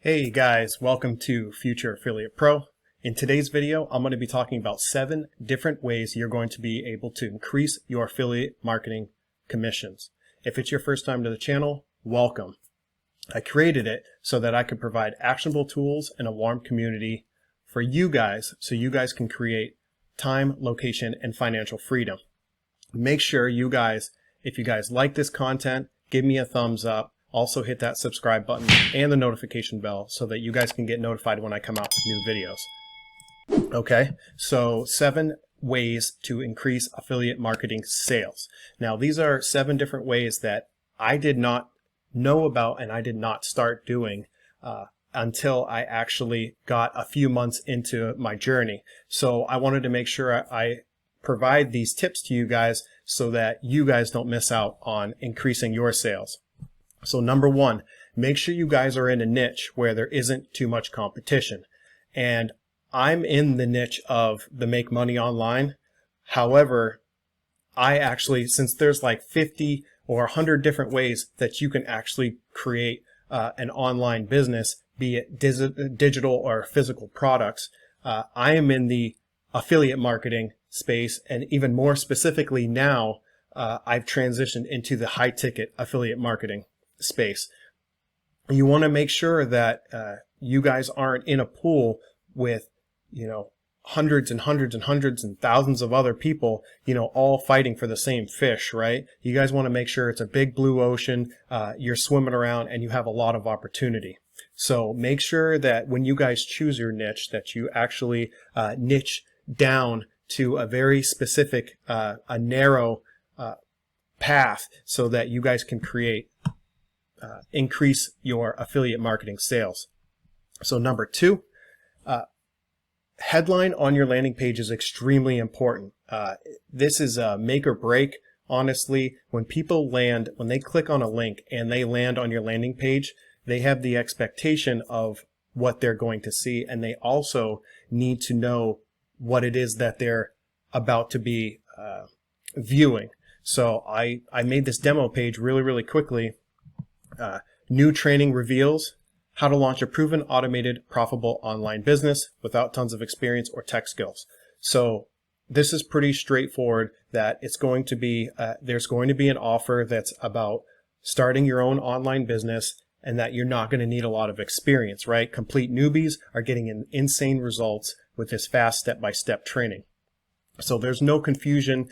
Hey guys, welcome to Future Affiliate Pro. In today's video, I'm going to be talking about 7 different ways you're going to be able to increase your affiliate marketing commissions. If it's your first time to the channel, welcome. I created it so that I could provide actionable tools and a warm community for you guys so you guys can create time, location, and financial freedom. Make sure you guys, if you guys like this content, give me a thumbs up. Also hit that subscribe button and the notification bell so that you guys can get notified when I come out with new videos. Okay, so 7 ways to increase affiliate marketing sales. Now these are 7 different ways that I did not know about and I did not start doing until I actually got a few months into my journey. So I wanted to make sure I provide these tips to you guys so that you guys don't miss out on increasing your sales. So number 1, make sure you guys are in a niche where there isn't too much competition. And I'm in the niche of the make money online. However, I actually, since there's like 50 or 100 different ways that you can actually create an online business, be it digital or physical products, I am in the affiliate marketing space, and even more specifically now, I've transitioned into the high ticket affiliate marketing space. You want to make sure that you guys aren't in a pool with, hundreds and hundreds and hundreds and thousands of other people, all fighting for the same fish, right? You guys want to make sure it's a big blue ocean, you're swimming around and you have a lot of opportunity. So make sure that when you guys choose your niche, that you actually niche down to a very specific, a narrow path so that you guys can create increase your affiliate marketing sales. So number 2, headline on your landing page is extremely important. This is a make or break. Honestly, when people land, when they click on a link and they land on your landing page, they have the expectation of what they're going to see, and they also need to know what it is that they're about to be viewing. So I made this demo page really quickly. New training reveals how to launch a proven, automated, profitable online business without tons of experience or tech skills. So this is pretty straightforward, that it's going to be, there's going to be an offer that's about starting your own online business and that you're not going to need a lot of experience, right? Complete newbies are getting insane results with this fast step-by-step training. So there's no confusion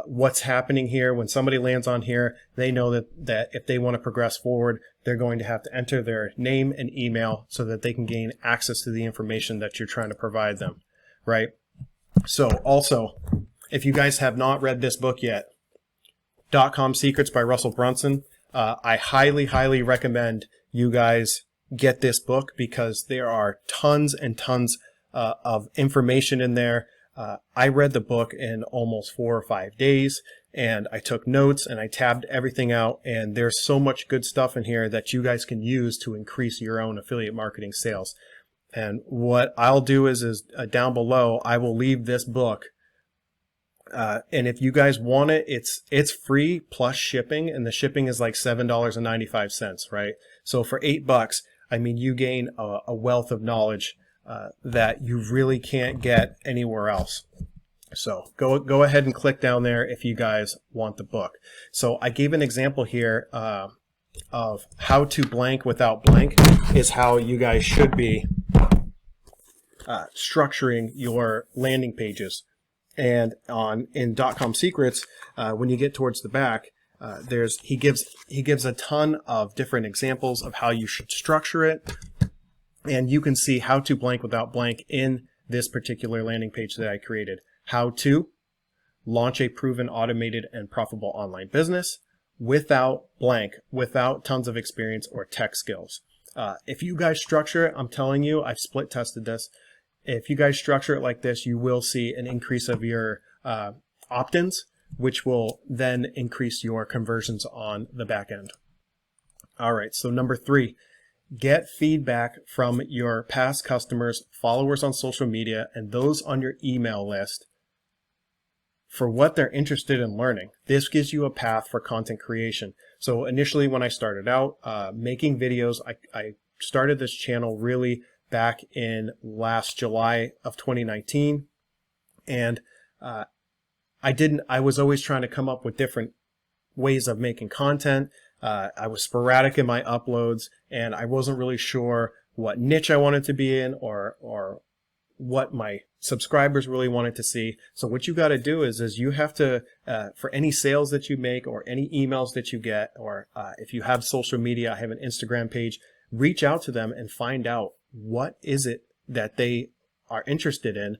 what's happening here. When somebody lands on here, they know that if they want to progress forward, they're going to have to enter their name and email so that they can gain access to the information that you're trying to provide them, right? So also, if you guys have not read this book yet, .com Secrets by Russell Brunson, I highly recommend you guys get this book because there are tons and tons of information in there. I read the book in almost 4 or 5 days, and I took notes and I tabbed everything out, and there's so much good stuff in here that you guys can use to increase your own affiliate marketing sales. And what I'll do is down below, I will leave this book. And if you guys want it, it's free plus shipping, and the shipping is like $7.95, right? So for $8, I mean, you gain a wealth of knowledge that you really can't get anywhere else. So go ahead and click down there if you guys want the book. So I gave an example here of how to blank without blank is how you guys should be structuring your landing pages. And in .com Secrets, when you get towards the back, he gives a ton of different examples of how you should structure it. And you can see how to blank without blank in this particular landing page that I created. How to launch a proven, automated, and profitable online business without blank, without tons of experience or tech skills. If you guys structure it, I'm telling you, I've split tested this. If you guys structure it like this, you will see an increase of your opt-ins, which will then increase your conversions on the back end. All right, so number 3. Get feedback from your past customers, followers on social media, and those on your email list for what they're interested in learning. This gives you a path for content creation. So initially when I started out making videos, I started this channel really back in last July of 2019. And I was always trying to come up with different ways of making content. I was sporadic in my uploads, and I wasn't really sure what niche I wanted to be in or what my subscribers really wanted to see. So what you got to do is you have to, for any sales that you make or any emails that you get, or if you have social media, I have an Instagram page, reach out to them and find out what is it that they are interested in,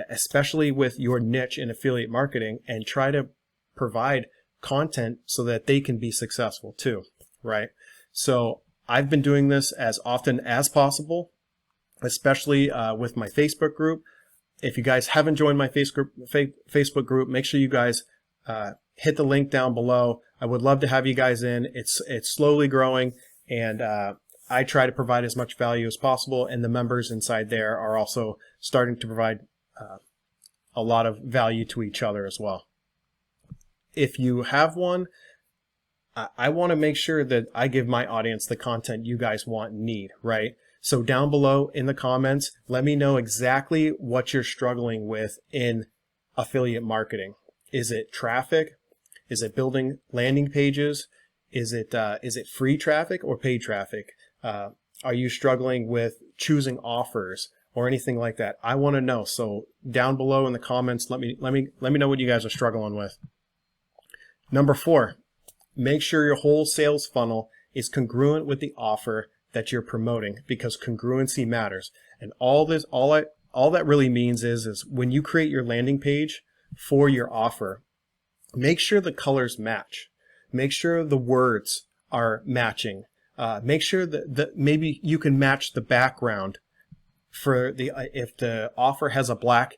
especially with your niche in affiliate marketing, and try to provide content so that they can be successful too, right? So I've been doing this as often as possible, especially with my Facebook group. If you guys haven't joined my Facebook group, make sure you guys hit the link down below. I would love to have you guys in. It's slowly growing, and I try to provide as much value as possible, and the members inside there are also starting to provide a lot of value to each other as well. If you have one, I want to make sure that I give my audience the content you guys want and need, right? So down below in the comments, let me know exactly what you're struggling with in affiliate marketing. Is it traffic? Is it building landing pages? Is it free traffic or paid traffic? Are you struggling with choosing offers or anything like that? I want to know. So down below in the comments, let me know what you guys are struggling with. Number 4, make sure your whole sales funnel is congruent with the offer that you're promoting, because congruency matters. And all that really means is when you create your landing page for your offer, make sure the colors match. Make sure the words are matching. Make sure that maybe you can match the background for if the offer has a black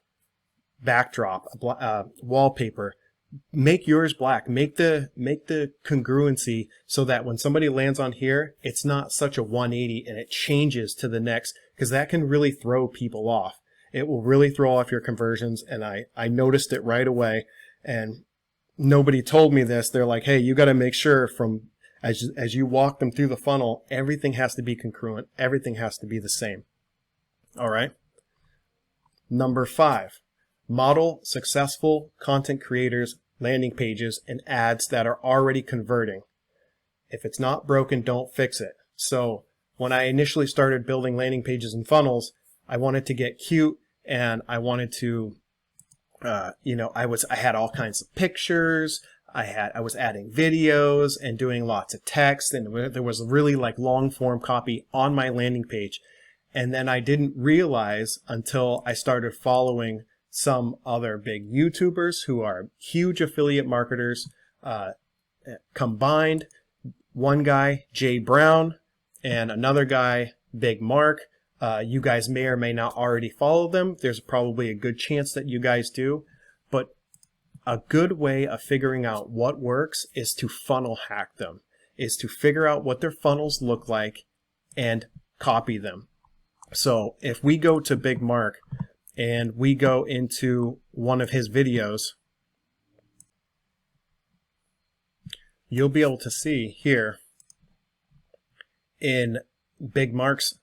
backdrop, wallpaper. Make yours black. Make the congruency so that when somebody lands on here, it's not such a 180 and it changes to the next, because that can really throw people off. It will really throw off your conversions, and I noticed it right away, and nobody told me this. They're like, hey, you got to make sure from as you walk them through the funnel, everything has to be congruent. Everything has to be the same. All right. Number 5. Model successful content creators' landing pages and ads that are already converting. If it's not broken, don't fix it. So when I initially started building landing pages and funnels, I wanted to get cute, and I wanted to, I had all kinds of pictures. I was adding videos and doing lots of text, and there was really like long form copy on my landing page. And then I didn't realize until I started following some other big YouTubers who are huge affiliate marketers, combined. One guy, Jay Brown, and another guy, Big Mark. You guys may or may not already follow them. There's probably a good chance that you guys do. But a good way of figuring out what works is to funnel hack them, is to figure out what their funnels look like and copy them. So if we go to Big Mark and we go into one of his videos, you'll be able to see here in Big Mark's,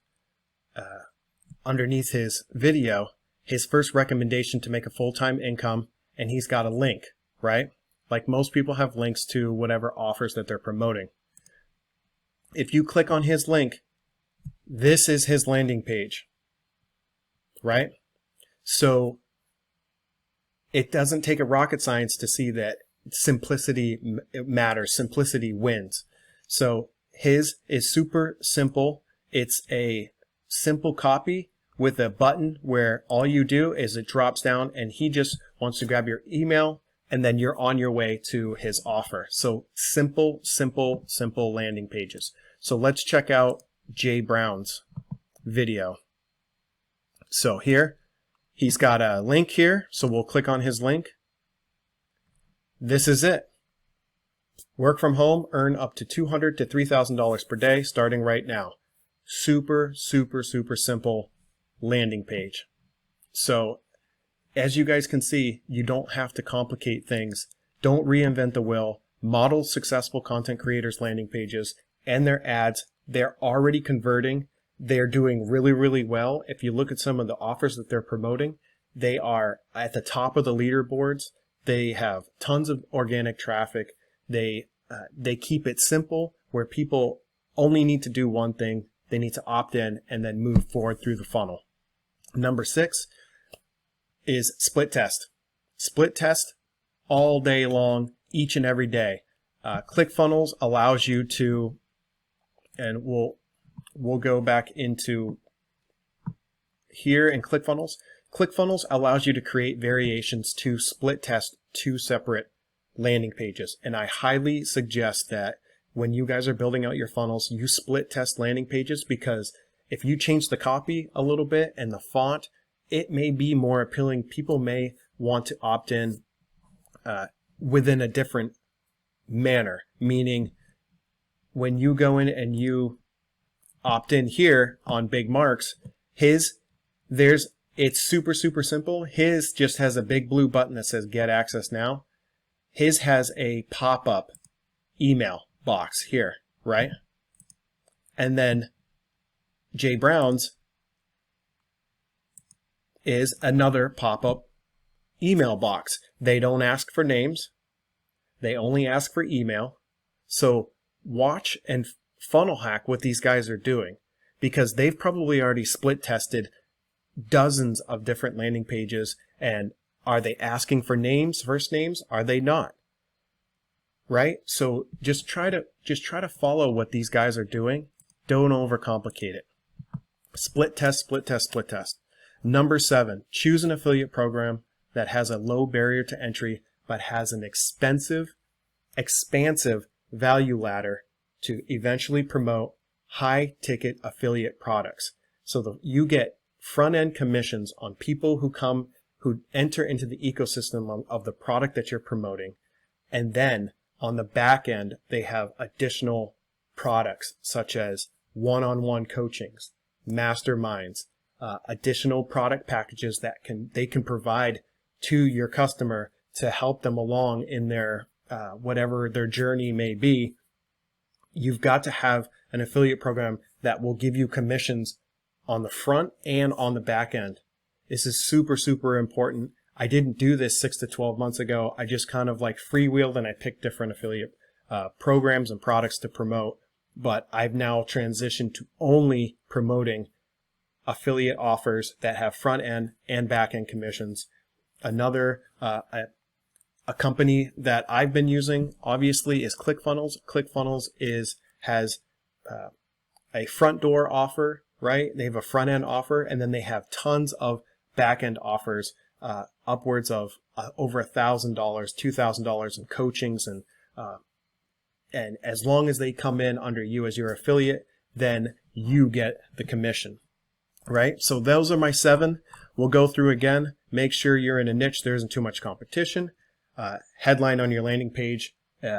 underneath his video, his first recommendation to make a full-time income, and he's got a link, right? Like most people have links to whatever offers that they're promoting. If you click on his link, this is his landing page, right? So it doesn't take a rocket science to see that simplicity matters. Simplicity wins. So his is super simple. It's a simple copy with a button where all you do is it drops down, and he just wants to grab your email, and then you're on your way to his offer. So simple, simple, simple landing pages. So let's check out Jay Brown's video. So here, he's got a link here, so we'll click on his link. This is it. Work from home, earn up to $200 to $3,000 per day starting right now. Super, super, super simple landing page. So as you guys can see, you don't have to complicate things. Don't reinvent the wheel. Model successful content creators' landing pages and their ads They're already converting. They're doing really, really well. If you look at some of the offers that they're promoting, they are at the top of the leaderboards. They have tons of organic traffic. They keep it simple where people only need to do one thing. They need to opt in and then move forward through the funnel. Number 6 is split test. Split test all day long, each and every day. ClickFunnels allows you to, and we'll go back into here in ClickFunnels. ClickFunnels allows you to create variations to split test 2 separate landing pages. And I highly suggest that when you guys are building out your funnels, you split test landing pages, because if you change the copy a little bit and the font, it may be more appealing. People may want to opt in within a different manner, meaning when you go in and you opt in here on Big Marks, it's super, super simple. His just has a big blue button that says Get Access Now. His has a pop-up email box here, right? And then Jay Brown's is another pop-up email box. They don't ask for names. They only ask for email. So watch and funnel hack what these guys are doing, because they've probably already split tested dozens of different landing pages. And are they asking for names, first names? Are they not? Right? So just try to follow what these guys are doing. Don't overcomplicate it. Split test, split test, split test. Number 7, choose an affiliate program that has a low barrier to entry, but has an expansive value ladder to eventually promote high ticket affiliate products. So you get front end commissions on people who enter into the ecosystem of the product that you're promoting. And then on the back end, they have additional products such as one-on-one coachings, masterminds, additional product packages that they can provide to your customer to help them along in their whatever their journey may be. You've got to have an affiliate program that will give you commissions on the front and on the back end. This is super, super important. I didn't do this 6 to 12 months ago. I just kind of like freewheeled and I picked different affiliate programs and products to promote. But I've now transitioned to only promoting affiliate offers that have front end and back end commissions. Another a company that I've been using obviously is ClickFunnels. ClickFunnels has a front door offer, right? They have a front end offer, and then they have tons of back end offers, upwards of over $1,000, $2,000 in coachings, and as long as they come in under you as your affiliate, then you get the commission, right? So those are my 7. We'll go through again. Make sure you're in a niche there isn't too much competition. Headline on your landing page.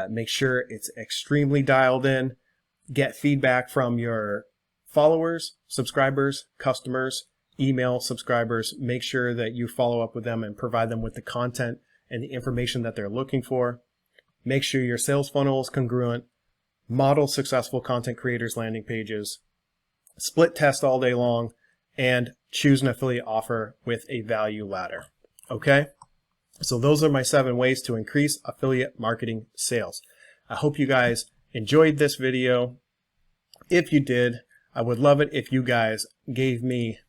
Make sure it's extremely dialed in. Get feedback from your followers, subscribers, customers, email subscribers. Make sure that you follow up with them and provide them with the content and the information that they're looking for. Make sure your sales funnel is congruent. Model successful content creators' landing pages. Split test all day long. And choose an affiliate offer with a value ladder. Okay? So those are my 7 ways to increase affiliate marketing sales. I hope you guys enjoyed this video. If you did, I would love it if you guys gave me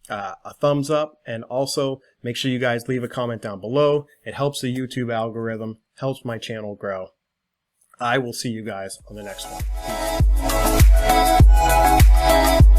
a thumbs up, and also make sure you guys leave a comment down below. It helps the YouTube algorithm, helps my channel grow. I will see you guys on the next one. Peace.